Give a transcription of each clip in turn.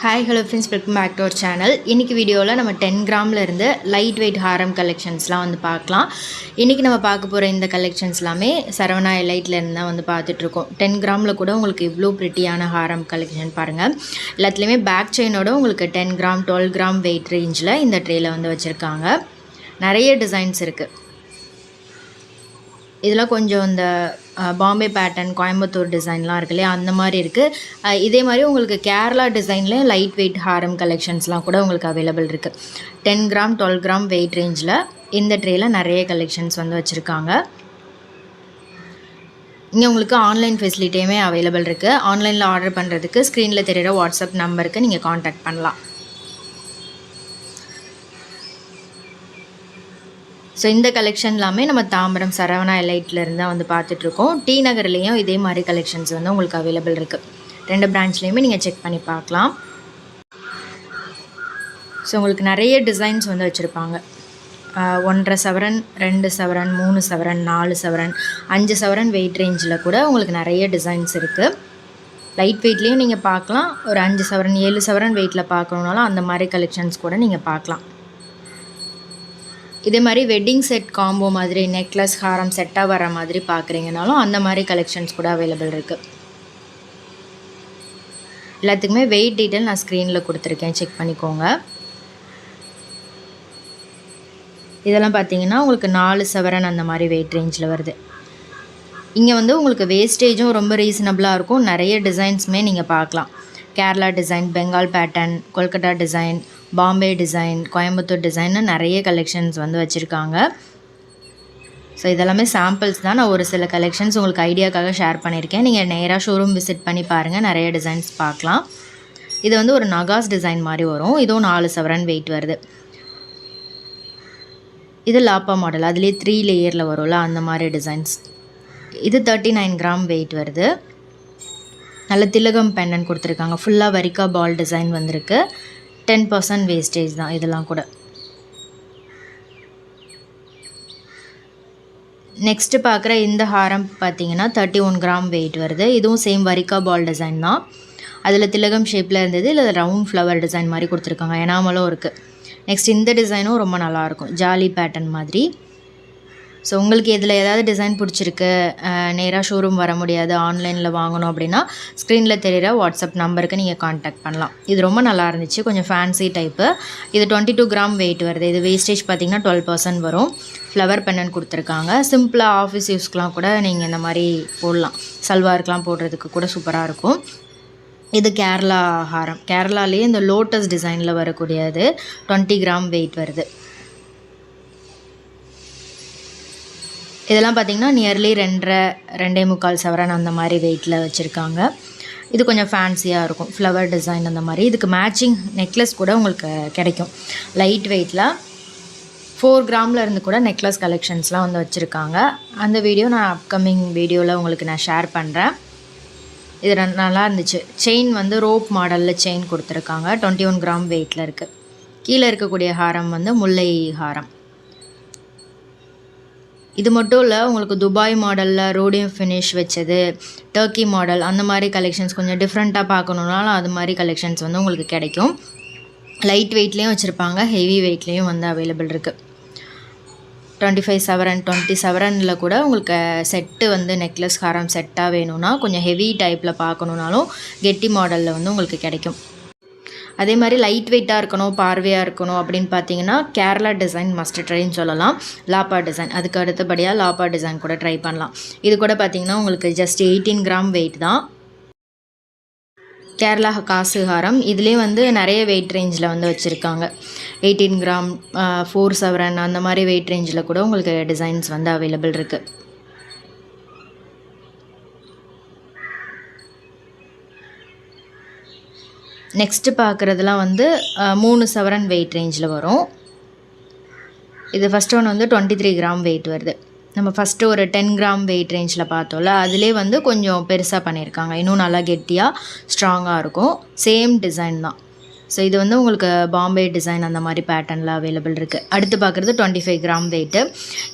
Hi hello friends, welcome back to our channel. இன்றைக்கி வீடியோவில் நம்ம 10 கிராமில் இருந்து லைட் வெயிட் ஹாரம் கலெக்ஷன்ஸ்லாம் வந்து பார்க்கலாம். இன்றைக்கி நம்ம பார்க்க போகிற இந்த கலெக்ஷன்ஸ் எல்லாமே சரவணா எலைட்லேருந்து தான் வந்து பார்த்துட்ருக்கோம். 10 கிராமில் கூட உங்களுக்கு இவ்வளோ ப்ரிட்டியான ஹாரம் கலெக்ஷன் பாருங்கள். எல்லாத்துலேயுமே பேக் செயினோட உங்களுக்கு 10 கிராம் 12 கிராம் வெயிட் ரேஞ்சில் இந்த ட்ரேயில் வந்து வச்சுருக்காங்க. நிறைய டிசைன்ஸ் இருக்குது. இதெல்லாம் கொஞ்சம் இந்த பாம்பே பேட்டர்ன், கோயம்புத்தூர் டிசைன்லாம் இருக்கு இல்லையா, அந்த மாதிரி இருக்குது. இதே மாதிரி உங்களுக்கு கேரளா டிசைனில் லைட் வெயிட் ஹாரம் கலெக்ஷன்ஸ்லாம் கூட உங்களுக்கு அவைலபிள் இருக்குது. 10 கிராம் 12 கிராம் வெயிட் ரேஞ்சில் இந்த ட்ரேயில் நிறைய கலெக்ஷன்ஸ் வந்து வச்சுருக்காங்க. இங்கே உங்களுக்கு ஆன்லைன் ஃபெசிலிட்டியுமே அவைலபிள் இருக்குது. ஆன்லைனில் ஆர்டர் பண்ணுறதுக்கு ஸ்க்ரீனில் தெரிகிற வாட்ஸ்அப் நம்பருக்கு நீங்கள் காண்டாக்ட் பண்ணலாம். ஸோ இந்த கலெக்ஷன் எல்லாமே நம்ம தாம்பரம் சரவணா எலைட்லேருந்து தான் வந்து பார்த்துட்ருக்கோம். டி நகர்லேயும் இதே மாதிரி கலெக்ஷன்ஸ் வந்து உங்களுக்கு அவைலபிள் இருக்குது. 2 பிரான்ச்லேயுமே நீங்கள் செக் பண்ணி பார்க்கலாம். ஸோ உங்களுக்கு நிறைய டிசைன்ஸ் வந்து வச்சுருப்பாங்க. 1.5 சவரன், 2 சவரன், 3 சவரன், 4 சவரன், 5 சவரன் வெயிட் ரேஞ்சில் கூட உங்களுக்கு நிறைய டிசைன்ஸ் இருக்குது. லைட் வெயிட்லேயும் நீங்கள் பார்க்கலாம். ஒரு 5 சவரன் 7 சவரன் வெயிட்டில் பார்க்கணுன்னாலும் அந்த மாதிரி கலெக்ஷன்ஸ் கூட நீங்கள் பார்க்கலாம். இதே மாதிரி வெட்டிங் செட் காம்போ மாதிரி நெக்லஸ் ஹாரம் செட்டாக வர மாதிரி பார்க்குறீங்கனாலும் அந்த மாதிரி கலெக்ஷன்ஸ் கூட அவைலபிள் இருக்குது. எல்லாத்துக்குமே வெயிட் டீட்டெயில் நான் ஸ்க்ரீனில் கொடுத்துருக்கேன், செக் பண்ணிக்கோங்க. இதெல்லாம் பார்த்தீங்கன்னா உங்களுக்கு 4 சவரன் அந்த மாதிரி வெயிட் ரேஞ்சில் வருது. இங்கே வந்து உங்களுக்கு வேஸ்டேஜும் ரொம்ப ரீசனபிளாக இருக்கும். நிறைய டிசைன்ஸுமே நீங்கள் பார்க்கலாம். Kerala design, Bengal pattern, Kolkata design, Bombay design, Coimbatore டிசைன்னு நிறைய கலெக்ஷன்ஸ் வந்து வச்சுருக்காங்க. ஸோ இதெல்லாமே சாம்பிள்ஸ் தான். நான் ஒரு சில கலெக்ஷன்ஸ் உங்களுக்கு ஐடியாக்காக ஷேர் பண்ணியிருக்கேன். நீங்கள் நேராக ஷோரூம் விசிட் பண்ணி பாருங்கள், நிறைய டிசைன்ஸ் பார்க்கலாம். இது வந்து ஒரு நகாஸ் டிசைன் மாதிரி வரும். இதுவும் 4 சவரன் வெயிட் வருது. இது லாப்பா மாடல், அதுலேயே 3 லேயரில் வரும்ல, அந்த மாதிரி டிசைன்ஸ். இது 39 கிராம் வெயிட் வருது. நல்ல திலகம் பெண்ணன் கொடுத்துருக்காங்க. ஃபுல்லாக வரிக்கா பால் டிசைன் வந்திருக்கு. 10% வேஸ்டேஜ் தான் இதெல்லாம் கூட. நெக்ஸ்ட்டு பார்க்குற இந்த ஹாரம் பார்த்தீங்கன்னா 31 கிராம் வெயிட் வருது. இதுவும் சேம் வரிக்கா பால் டிசைன் தான். அதில் திலகம் ஷேப்பில் இருந்தது, இல்லை ரவுண்ட் ஃப்ளவர் டிசைன் மாதிரி கொடுத்துருக்காங்க. எனாமலும் இருக்குது. நெக்ஸ்ட் இந்த டிசைனும் ரொம்ப நல்லாயிருக்கும், ஜாலி பேட்டர்ன் மாதிரி. ஸோ உங்களுக்கு இதில் ஏதாவது டிசைன் பிடிச்சிருக்கு, நேராக ஷோரூம் வர முடியாது, ஆன்லைனில் வாங்கணும் அப்படின்னா ஸ்க்ரீனில் தெரிகிற வாட்ஸ்அப் நம்பருக்கு நீங்கள் காண்டாக்ட் பண்ணலாம். இது ரொம்ப நல்லா இருந்துச்சு, கொஞ்சம் ஃபேன்சி டைப்பு. இது 22 கிராம் வெயிட் வருது. இது வேஸ்டேஜ் பார்த்திங்கன்னா 12% வரும். ஃப்ளவர் பெண்ணன் கொடுத்துருக்காங்க. சிம்பிளாக ஆஃபீஸ் யூஸ்க்கெலாம் கூட நீங்கள் இந்த மாதிரி போடலாம். சல்வாருக்கெலாம் போடுறதுக்கு கூட சூப்பராக இருக்கும். இது கேரளா ஹாரம். கேரளாலேயே இந்த லோட்டஸ் டிசைனில் வரக்கூடியது 20 கிராம் வெயிட் வருது. இதெல்லாம் பார்த்திங்கன்னா நியர்லி 2.25 சவரன் அந்த மாதிரி வெயிட்டில் வச்சுருக்காங்க. இது கொஞ்சம் ஃபேன்சியாக இருக்கும், ஃப்ளவர் டிசைன் அந்த மாதிரி. இதுக்கு மேட்சிங் நெக்லஸ் கூட உங்களுக்கு கிடைக்கும். லைட் வெயிட்டில் 4 கிராமில் இருந்து கூட நெக்லஸ் கலெக்ஷன்ஸ்லாம் வந்து வச்சுருக்காங்க. அந்த வீடியோ நான் அப்கமிங் வீடியோவில் உங்களுக்கு நான் ஷேர் பண்ணுறேன். இது நல்லா இருந்துச்சு. செயின் வந்து ரோப் மாடலில் செயின் கொடுத்துருக்காங்க. 21 கிராம் வெயிட்டில் இருக்குது. கீழே இருக்கக்கூடிய ஹாரம் வந்து முல்லை ஹாரம். இது மட்டும் இல்லை, உங்களுக்கு துபாய் மாடலில் ரோடியம் ஃபினிஷ் வச்சது, டர்க்கி மாடல், அந்த மாதிரி கலெக்ஷன்ஸ் கொஞ்சம் டிஃப்ரெண்ட்டாக பார்க்கணுன்னாலும் அது மாதிரி கலெக்ஷன்ஸ் வந்து உங்களுக்கு கிடைக்கும். லைட் வெயிட்லேயும் வச்சுருப்பாங்க, ஹெவி வெயிட்லேயும் வந்து அவைலபிள் இருக்குது. 25 சவரன் 20 சவரனில் கூட உங்களுக்கு செட்டு வந்து நெக்லஸ் ஹாரம் செட்டாக வேணும்னா, கொஞ்சம் ஹெவி டைப்பில் பார்க்கணுன்னாலும் கெட்டி மாடலில் வந்து உங்களுக்கு கிடைக்கும். அதே மாதிரி லைட் வெயிட்டாக இருக்கணும், பார்வையாக இருக்கணும் அப்படின்னு பார்த்தீங்கன்னா கேரளா டிசைன் மஸ்ட் ட்ரைன்னு சொல்லலாம். லாப்பா டிசைன், அதுக்கு அடுத்தபடியாக லாப்பா டிசைன் கூட ட்ரை பண்ணலாம். இது கூட பார்த்தீங்கன்னா உங்களுக்கு ஜஸ்ட் 18 கிராம் வெயிட் தான். கேரளா காசு ஹாரம். இதுலேயே வந்து நிறைய வெயிட் ரேஞ்சில் வந்து வச்சுருக்காங்க. 18 கிராம் 4 சவரன் அந்த மாதிரி வெயிட் ரேஞ்சில் கூட உங்களுக்கு டிசைன்ஸ் வந்து அவைலபிள் இருக்குது. நெக்ஸ்ட்டு பார்க்குறதுலாம் வந்து 3 சவரன் வெயிட் ரேஞ்சில் வரும். இது ஃபஸ்ட் ஒன் வந்து 23 கிராம் வெயிட் வருது. நம்ம ஃபஸ்ட்டு ஒரு 10 கிராம் வெயிட் ரேஞ்சில் பார்த்தோம்ல, அதிலே வந்து கொஞ்சம் பெருசாக பண்ணியிருக்காங்க. இன்னும் நல்லா கெட்டியாக ஸ்ட்ராங்காக இருக்கும். சேம் டிசைன் தான். ஸோ இது வந்து உங்களுக்கு பாம்பே டிசைன் அந்த மாதிரி பேட்டர்னில் அவைலபிள் இருக்குது. அடுத்து பார்க்குறது 25 கிராம் வெயிட்டு.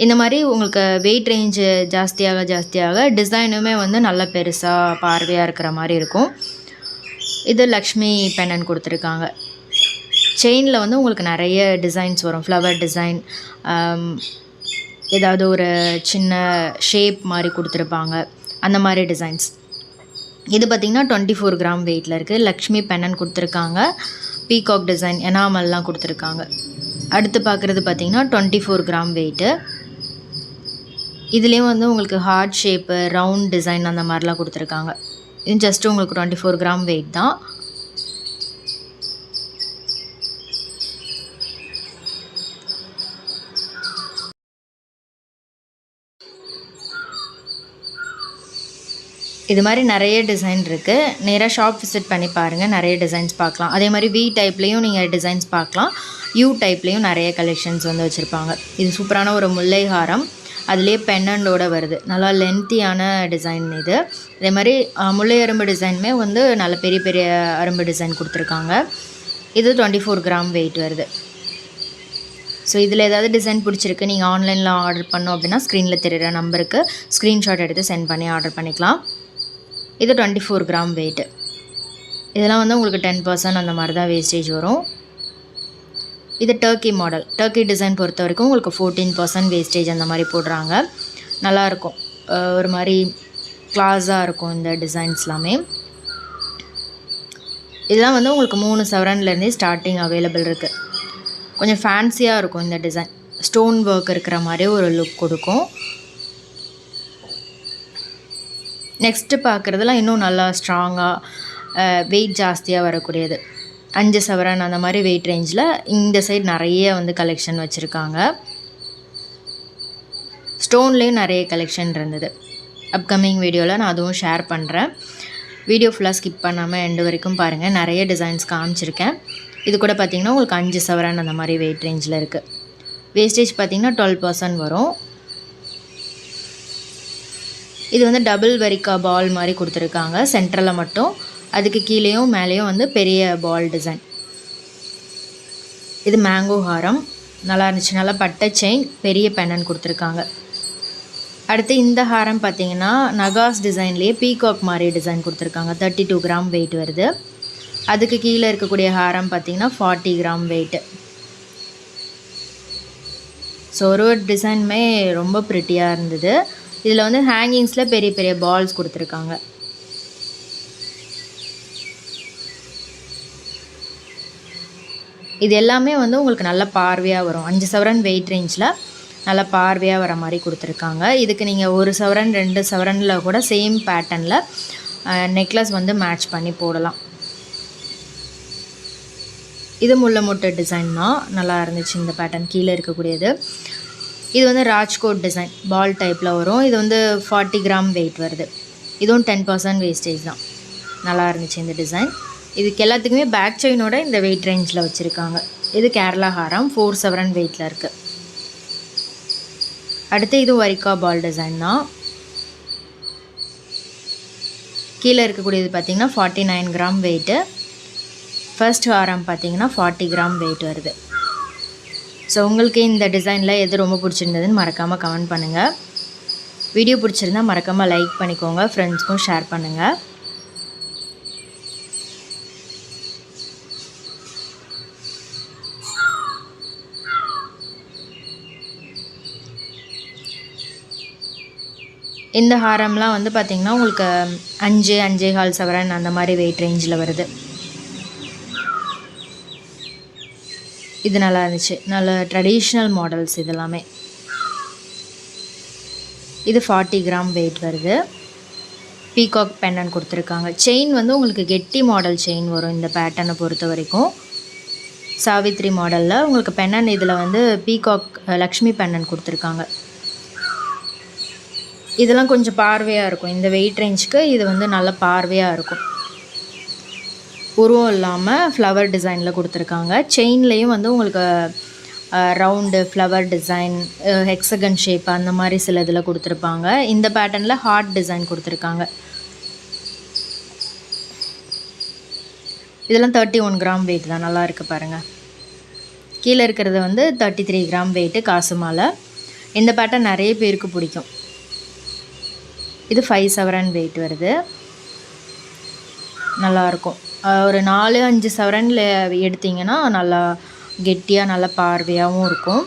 இந்த மாதிரி உங்களுக்கு வெயிட் ரேஞ்சு ஜாஸ்தியாக டிசைனுமே வந்து நல்ல பெருசாக பார்வையாக இருக்கிற மாதிரி இருக்கும். இது லக்ஷ்மி பெண்ணன் கொடுத்துருக்காங்க. செயினில் வந்து உங்களுக்கு நிறைய டிசைன்ஸ் வரும். ஃப்ளவர் டிசைன், ஏதாவது ஒரு சின்ன ஷேப் மாதிரி கொடுத்துருப்பாங்க, அந்த மாதிரி டிசைன்ஸ். இது பார்த்திங்கன்னா 24 கிராம் வெயிட்டில் இருக்குது. லக்ஷ்மி பெண்ணன் கொடுத்துருக்காங்க. பீகாக் டிசைன் எனாமல்லாம் கொடுத்துருக்காங்க. அடுத்து பார்க்குறது பார்த்திங்கன்னா 24 கிராம் வெயிட்டு. இதுலேயும் வந்து உங்களுக்கு ஹார்ட் ஷேப்பு, ரவுண்ட் டிசைன் அந்த மாதிரிலாம் கொடுத்துருக்காங்க. இது ஜஸ்ட்டு உங்களுக்கு 24 கிராம் வெயிட் தான். இது மாதிரி நிறைய டிசைன் இருக்குது. நேராக ஷாப் விசிட் பண்ணி பாருங்கள், நிறைய டிசைன்ஸ் பார்க்கலாம். அதே மாதிரி வி டைப்லேயும் நீங்கள் டிசைன்ஸ் பார்க்கலாம். யூ டைப்லேயும் நிறைய கலெக்ஷன்ஸ் வந்து வச்சுருப்பாங்க. இது சூப்பரான ஒரு முல்லை ஹாரம், அதுலேயே பெண்ணண்டோட வருது. நல்லா லென்த்தியான டிசைன் இது. அதே மாதிரி முல்லை அரும்பு டிசைனுமே வந்து நல்ல பெரிய பெரிய அரும்பு டிசைன் கொடுத்துருக்காங்க. இது 24 கிராம் வெயிட் வருது. ஸோ இதில் ஏதாவது டிசைன் பிடிச்சிருக்கு, நீங்கள் ஆன்லைனில் ஆர்டர் பண்ணோம் அப்படின்னா ஸ்க்ரீனில் தெரிகிற நம்பருக்கு ஸ்க்ரீன்ஷாட் எடுத்து சென்ட் பண்ணி ஆர்டர் பண்ணிக்கலாம். இது 24 கிராம் வெயிட்டு. இதெல்லாம் வந்து உங்களுக்கு 10% அந்த மாதிரி தான் வேஸ்டேஜ் வரும். இது டர்க்கி மாடல். டர்க்கி டிசைன் பொறுத்த வரைக்கும் உங்களுக்கு 14% வேஸ்டேஜ் அந்த மாதிரி போடுறாங்க. நல்லாயிருக்கும், ஒரு மாதிரி கிளாஸாக இருக்கும் இந்த டிசைன்ஸ் எல்லாமே. இதெல்லாம் வந்து உங்களுக்கு 3 சவரன்லேருந்தே ஸ்டார்டிங் அவைலபிள் இருக்குது. கொஞ்சம் ஃபேன்சியாக இருக்கும் இந்த டிசைன். ஸ்டோன் ஒர்க் இருக்கிற மாதிரி ஒரு லுக் கொடுக்கும். நெக்ஸ்ட்டு பார்க்குறதுலாம் இன்னும் நல்லா ஸ்ட்ராங்காக வெயிட் ஜாஸ்தியாக வரக்கூடியது. 5 சவரன் அந்த மாதிரி வெயிட் ரேஞ்சில் இந்த சைடு நிறைய வந்து கலெக்ஷன் வச்சுருக்காங்க. ஸ்டோன்லேயும் நிறைய கலெக்ஷன் இருந்தது. அப்கமிங் வீடியோவில் நான் அதுவும் ஷேர் பண்ணுறேன். வீடியோ ஃபுல்லாக ஸ்கிப் பண்ணாமல் எண்டு வரைக்கும் பாருங்கள். நிறைய டிசைன்ஸ் காமிச்சிருக்கேன். இது கூட பார்த்திங்கன்னா உங்களுக்கு 5 சவரன் அந்த மாதிரி வெயிட் ரேஞ்சில் இருக்குது. வேஸ்டேஜ் பார்த்திங்கன்னா 12% வரும். இது வந்து டபுள் வெரிக்கா பால் மாதிரி கொடுத்துருக்காங்க சென்டரில் மட்டும். அதுக்கு கீழேயும் மேலேயும் வந்து பெரிய பால் டிசைன். இது மேங்கோ ஹாரம், நல்லா இருந்துச்சு. நல்லா பட்டை செயின், பெரிய பெண்ணன் கொடுத்துருக்காங்க. அடுத்து இந்த ஹாரம் பார்த்திங்கன்னா நகாஸ் டிசைன்லேயே பீகாக் மாதிரி டிசைன் கொடுத்துருக்காங்க. 32 கிராம் வெயிட் வருது. அதுக்கு கீழே இருக்கக்கூடிய ஹாரம் பார்த்திங்கன்னா 40 கிராம் வெயிட்டு. ஸோ ஒரு டிசைனுமே ரொம்ப ப்ரிட்டியாக இருந்தது. இதில் வந்து ஹேங்கிங்ஸில் பெரிய பெரிய பால்ஸ் கொடுத்துருக்காங்க. இது எல்லாமே வந்து உங்களுக்கு நல்ல பார்வையாக வரும். 5 சவரன் வெயிட் ரேஞ்சில் நல்லா பார்வையாக வர மாதிரி கொடுத்துருக்காங்க. இதுக்கு நீங்கள் 1 சவரன் 2 சவரனில் கூட சேம் பேட்டர்னில் நெக்லஸ் வந்து மேட்ச் பண்ணி போடலாம். இது முல்லை மொட்டை டிசைன் தான், நல்லா இருந்துச்சு இந்த பேட்டர்ன் கீழே இருக்கக்கூடியது. இது வந்து ராஜ்கோட் டிசைன், பால் டைப்பில் வரும். இது வந்து 40 கிராம் வெயிட் வருது. இதுவும் 10% வேஸ்டேஜ் தான். நல்லா இருந்துச்சு இந்த டிசைன். இதுக்கு எல்லாத்துக்குமே பேக் செயினோட இந்த வெயிட் ரேஞ்சில் வச்சுருக்காங்க. இது கேரளா ஹாரம், 4 சவரன் வெயிட்டில் இருக்குது. அடுத்து இது வரிக்கா பால் டிசைன் தான். கீழே இருக்கக்கூடியது பார்த்திங்கன்னா 49 கிராம் வெயிட்டு. ஃபர்ஸ்ட் ஹாரம் பார்த்திங்கன்னா 40 கிராம் வெயிட் வருது. ஸோ உங்களுக்கு இந்த டிசைனில் எது ரொம்ப பிடிச்சிருந்ததுன்னு மறக்காமல் கமெண்ட் பண்ணுங்கள். வீடியோ பிடிச்சிருந்தா மறக்காமல் லைக் பண்ணிக்கோங்க, ஃப்ரெண்ட்ஸ்க்கும் ஷேர் பண்ணுங்கள். இந்த ஹாரம்லாம் வந்து பார்த்திங்கன்னா உங்களுக்கு 5-5.25 சவரன் அந்த மாதிரி வெயிட் ரேஞ்சில் வருது. இது நல்லா இருந்துச்சு, நல்ல ட்ரெடிஷ்னல் மாடல்ஸ் இதெல்லாமே. இது 40 கிராம் வெயிட் வருது. பீகாக் பெண்ணன் கொடுத்துருக்காங்க. செயின் வந்து உங்களுக்கு கெட்டி மாடல் செயின் வரும் இந்த பேட்டர்னை பொறுத்த வரைக்கும். சாவித்ரி மாடலில் உங்களுக்கு பெண்ணன் இதில் வந்து பீகாக் லக்ஷ்மி பெண்ணன் கொடுத்துருக்காங்க. இதெல்லாம் கொஞ்சம் பார்வையாக இருக்கும். இந்த வெயிட் ரேஞ்சுக்கு இது வந்து நல்ல பார்வையாக இருக்கும். உருவம் இல்லாமல் ஃப்ளவர் டிசைனில் கொடுத்துருக்காங்க. செயின்லேயும் வந்து உங்களுக்கு round flower design, hexagon shape அந்த மாதிரி சில இதில் கொடுத்துருப்பாங்க. இந்த பேட்டர்னில் ஹார்ட் டிசைன் கொடுத்துருக்காங்க. இதெல்லாம் 31 கிராம் வெயிட் தான். நல்லா இருக்குது பாருங்கள். கீழே இருக்கிறது வந்து 33 கிராம் வெயிட்டு காசு மாலை. இந்த பேட்டர்ன் நிறைய பேருக்கு பிடிக்கும். இது 5 சவரன் வெயிட் வருது. நல்லாயிருக்கும். ஒரு 4-5 சவரனில் எடுத்திங்கன்னா நல்லா கெட்டியாக நல்லா பார்வையாகவும் இருக்கும்.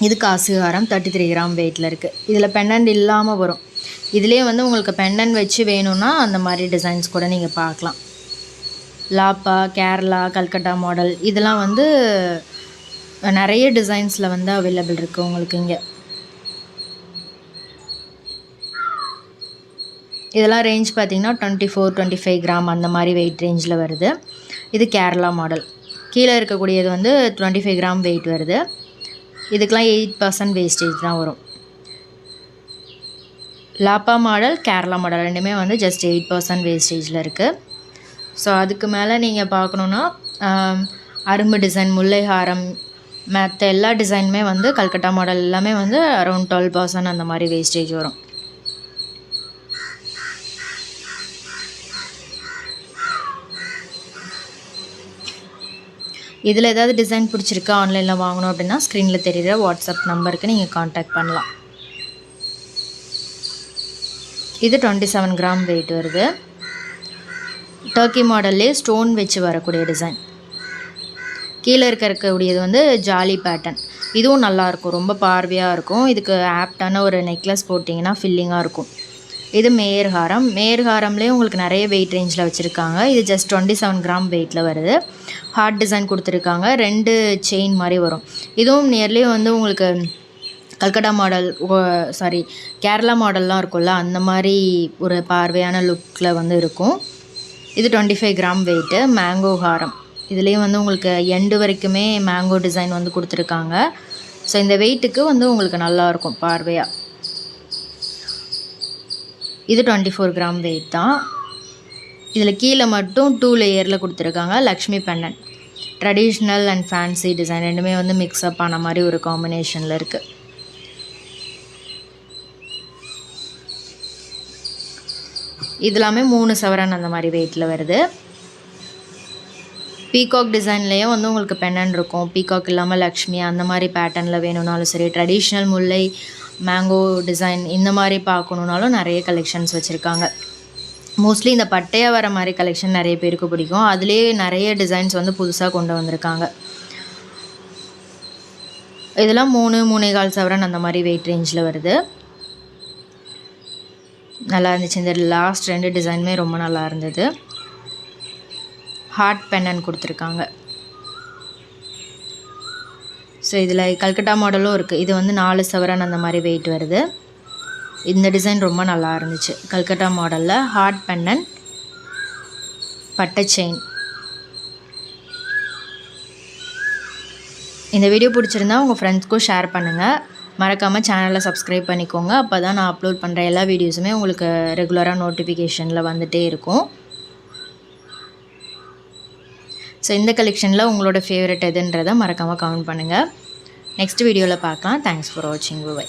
இது காசு ஹாரம் 33 கிராம் வெயிட்டில் இருக்குது. இதில் பெண்டன்ட் இல்லாமல் வரும். இதிலே வந்து உங்களுக்கு பெண்டன்ட் வச்சு வேணும்னா அந்த மாதிரி டிசைன்ஸ் கூட நீங்கள் பார்க்கலாம். லாப்பா, கேரளா, கல்கட்டா மாடல் இதெல்லாம் வந்து நிறைய டிசைன்ஸில் வந்து அவைலபிள் இருக்குது உங்களுக்கு இங்கே. இதெல்லாம் ரேஞ்ச் பார்த்திங்கன்னா 24-25 கிராம் அந்த மாதிரி வெயிட் ரேஞ்சில் வருது. இது கேரளா மாடல். கீழே இருக்கக்கூடியது வந்து 25 கிராம் வெயிட் வருது. இதுக்கெலாம் 8% வேஸ்டேஜ் தான் வரும். லாப்பா மாடல், கேரளா மாடல் ரெண்டுமே வந்து ஜஸ்ட் 8% வேஸ்டேஜில் இருக்குது. ஸோ அதுக்கு மேலே நீங்கள் பார்க்கணுன்னா அரும்பு டிசைன், முல்லை ஹாரம், மற்ற எல்லா டிசைனுமே வந்து கல்கட்டா மாடல் எல்லாமே வந்து அரௌண்ட் 12% அந்த மாதிரி வேஸ்டேஜ் வரும். இதில் ஏதாவது டிசைன் பிடிச்சிருக்கு ஆன்லைனில் வாங்கணும் அப்படின்னா ஸ்க்ரீனில் தெரிகிற வாட்ஸ்அப் நம்பருக்கு நீங்கள் காண்டாக்ட் பண்ணலாம். இது 27 கிராம் வெயிட் வருது. டர்க்கி மாடல்லே ஸ்டோன் வச்சு வரக்கூடிய டிசைன். கீழே இருக்கக்கூடியது வந்து ஜாலி பேட்டர்ன். இதுவும் நல்லாயிருக்கும், ரொம்ப பார்வையாக இருக்கும். இதுக்கு ஆப்டான ஒரு நெக்லஸ் போட்டிங்கன்னா ஃபில்லிங்காக இருக்கும். இது மேயர் ஹாரம். மேயர் ஹாரம்லேயே உங்களுக்கு நிறைய வெயிட் ரேஞ்சில் வச்சுருக்காங்க. இது ஜஸ்ட் 27 கிராம் வெயிட்டில் வருது. ஹார்ட் டிசைன் கொடுத்துருக்காங்க. 2 செயின் மாதிரி வரும். இதுவும் நியர்லி வந்து உங்களுக்கு கல்கட்டா மாடல், கேரளா மாடல்லாம் இருக்கும்ல அந்த மாதிரி ஒரு பார்வையான லுக்கில் வந்து இருக்கும். இது 25 கிராம் வெயிட்டு. மேங்கோ ஹாரம். இதுலேயும் வந்து உங்களுக்கு எண்டு வரைக்குமே மேங்கோ டிசைன் வந்து கொடுத்துருக்காங்க. ஸோ இந்த வெயிட்டுக்கு வந்து உங்களுக்கு நல்லாயிருக்கும் பார்வையாக. இது 24 கிராம் வெயிட் தான். இதில் கீழே மட்டும் 2 லேயரில் கொடுத்துருக்காங்க. Lakshmi pendant. Traditional and fancy design ரெண்டுமே வந்து மிக்ஸ்அப் ஆன மாதிரி ஒரு காம்பினேஷனில் இருக்குது. இதெல்லாமே 3 சவரன் அந்த மாதிரி வெயிட்டில் வருது. பீகாக் டிசைன்லேயே வந்து உங்களுக்கு பெண்டன்ட் இருக்கும். பீகாக் இல்லாமல் லக்ஷ்மி அந்த மாதிரி பேட்டர்னில் வேணும்னாலும் சரி, ட்ரெடிஷ்னல் முல்லை, மேங்கோ டிசைன் இந்த மாதிரி பார்க்கணுன்னாலும் நிறைய கலெக்ஷன்ஸ் வச்சுருக்காங்க. மோஸ்ட்லி இந்த பட்டையாக வர மாதிரி கலெக்ஷன் நிறைய பேருக்கு பிடிக்கும். அதுலேயே நிறைய டிசைன்ஸ் வந்து புதுசாக கொண்டு வந்திருக்காங்க. இதெல்லாம் 3-3.25 சவரன் அந்த மாதிரி வெயிட் ரேஞ்சில் வருது. நல்லா இருந்துச்சு. இந்த லாஸ்ட் 2 டிசைனுமே ரொம்ப நல்லா இருந்தது. ஹார்ட் பெண்டன்ட் கொடுத்துருக்காங்க. ஸோ இதில் கல்கட்டா மாடலும் இருக்குது. இது வந்து 4 சவரன் அந்த மாதிரி வெயிட் வருது. இந்த டிசைன் ரொம்ப நல்லா இருந்துச்சு. கல்கட்டா மாடலில் ஹார்ட் பெண்டன்ட், பட்டை செயின். இந்த வீடியோ பிடிச்சிருந்தா உங்கள் ஃப்ரெண்ட்ஸ்க்கும் ஷேர் பண்ணுங்கள். மறக்காமல் சேனலை சப்ஸ்கிரைப் பண்ணிக்கோங்க. அப்போ தான் நான் அப்லோட் பண்ணுற எல்லா வீடியோஸுமே உங்களுக்கு ரெகுலராக நோட்டிஃபிகேஷனில் வந்துகிட்டே இருக்கும். ஸோ இந்த கலெக்ஷனில் உங்களோட ஃபேவரட் எதுன்றதை மறக்காமல் கமெண்ட் பண்ணுங்கள். நெக்ஸ்ட் வீடியோவில் பார்க்கலாம். தேங்க்ஸ் ஃபார் வாட்சிங். பை.